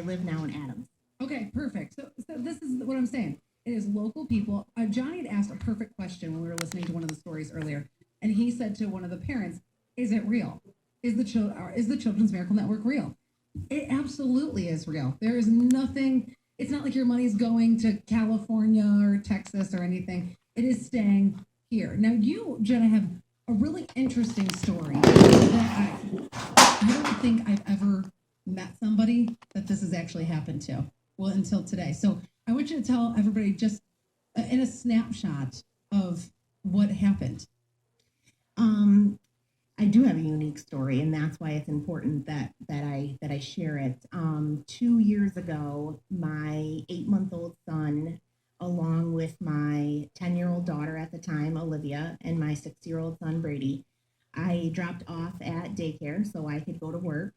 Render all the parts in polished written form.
live now in Adams. Okay, perfect. So this is what I'm saying. It is local people. Johnny had asked a perfect question when we were listening to one of the stories earlier, and he said to one of the parents, "Is it real? Is the Children's Miracle Network real?" It absolutely is real. There is nothing. It's not like your money's going to California or Texas or anything. It is staying here. Now, you, Jenna, have a really interesting story that I don't think I've ever met somebody that this has actually happened to. Well, until today. So I want you to tell everybody just in a snapshot of what happened. I do have a unique story, and that's why it's important that I share it. 2 years ago, my 8-month-old son, along with my 10-year-old daughter at the time, Olivia, and my 6-year-old son, Brady, I dropped off at daycare so I could go to work.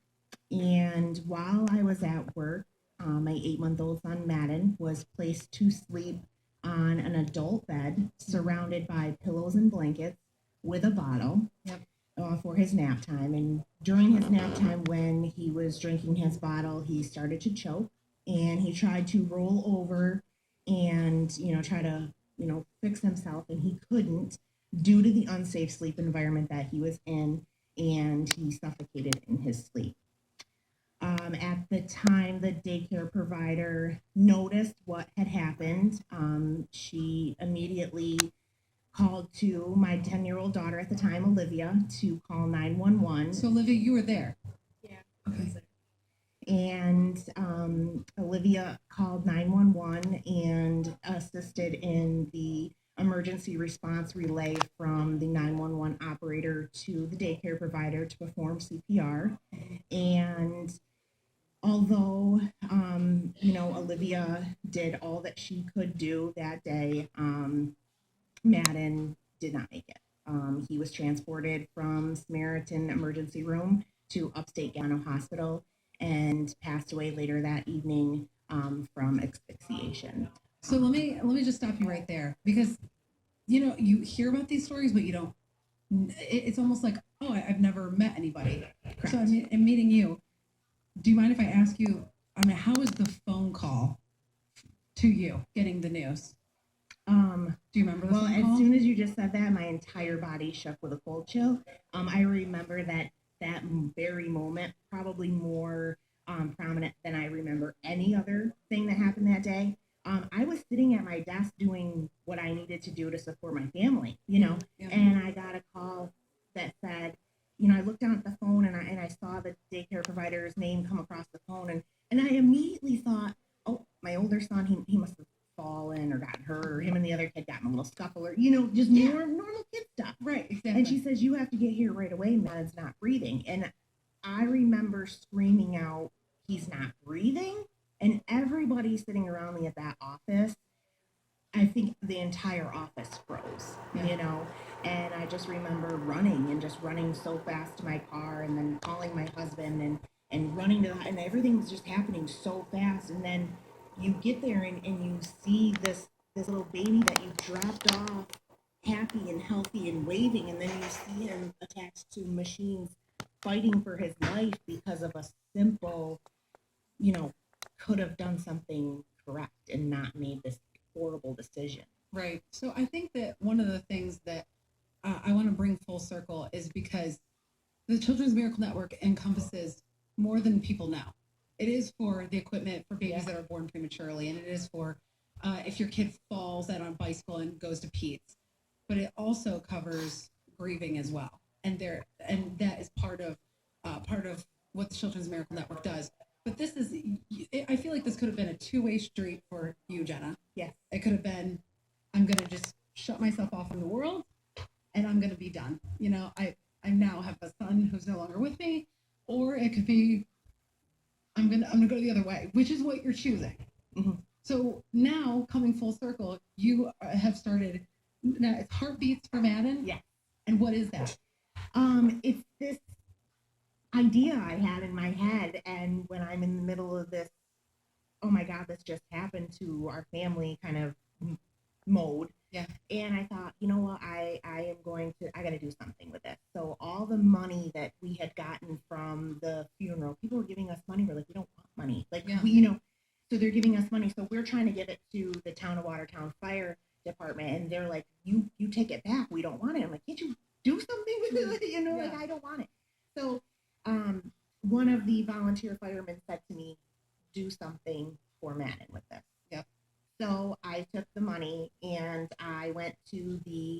And while I was at work, my 8-month-old son, Madden, was placed to sleep on an adult bed surrounded by pillows and blankets with a bottle. Yep. For his nap time. And during his nap time, when he was drinking his bottle, he started to choke, and he tried to roll over and, try to, fix himself, and he couldn't due to the unsafe sleep environment that he was in, and he suffocated in his sleep. At the time, the daycare provider noticed what had happened. She immediately called to my 10-year-old daughter at the time, Olivia, to call 911. So, Olivia, you were there. Yeah. Okay. And Olivia called 911 and assisted in the emergency response relay from the 911 operator to the daycare provider to perform CPR. And although, Olivia did all that she could do that day, Madden did not make it. He was transported from Samaritan Emergency Room to Upstate Gano Hospital and passed away later that evening from asphyxiation. So let me just stop you right there, because you hear about these stories, but you don't. It's almost like, oh, I've never met anybody. Correct. So I'm meeting you. Do you mind if I ask you? How was the phone call to you getting the news? Do you remember the Well, phone call? as soon as you just said that, my entire body shook with a cold chill. I remember that very moment, probably more prominent than I remember any other thing that happened that day. I was sitting at my desk doing what I needed to do to support my family, Yeah. and I got a call that said, I looked down at the phone and I saw the daycare provider's name come across the phone, and I immediately thought, oh, my older son, he must have fallen or gotten hurt, or him and the other kid got in a little scuffle, or just more normal kid stuff. Right, exactly. And she says, you have to get here right away. Madden's not breathing. And I remember screaming out, he's not breathing. And everybody sitting around me at that office, I think the entire office froze, and I just remember running so fast to my car, and then calling my husband and running to and everything was just happening so fast. And then you get there and you see this little baby that you dropped off happy and healthy and waving, and then you see him attached to machines fighting for his life because of a simple, could have done something correct and not made this horrible decision. Right. So I think that one of the things that I want to bring full circle is because the Children's Miracle Network encompasses more than people know. It is for the equipment for babies that are born prematurely, and it is for if your kid falls out on a bicycle and goes to Pete's. But it also covers grieving as well, and that is part of what the Children's Miracle Network does. But I feel like this could have been a two-way street for you, Jenna. Yes. It could have been, I'm going to just shut myself off from the world, and I'm going to be done. I now have a son who's no longer with me, or it could be, I'm gonna go the other way, which is what you're choosing. Mm-hmm. So now, coming full circle, you have started. Now it's Heartbeats for Madden. Yeah. And what is that? It's this idea I had in my head, and when I'm in the middle of this, oh my God, this just happened to our family kind of mode. Yeah. And I thought, you know what, I got to do something with this. So all the money that we had gotten from the funeral, people were giving us money. We're like, we don't want money. money. Like, Yeah. so they're giving us money. So we're trying to give it to the town of Watertown Fire Department. And they're like, you take it back. We don't want it. I'm like, can't you do something with it? Like, I don't want it. So one of the volunteer firemen said to me, do something for Madden with this. Yep. So I took the money and I went to the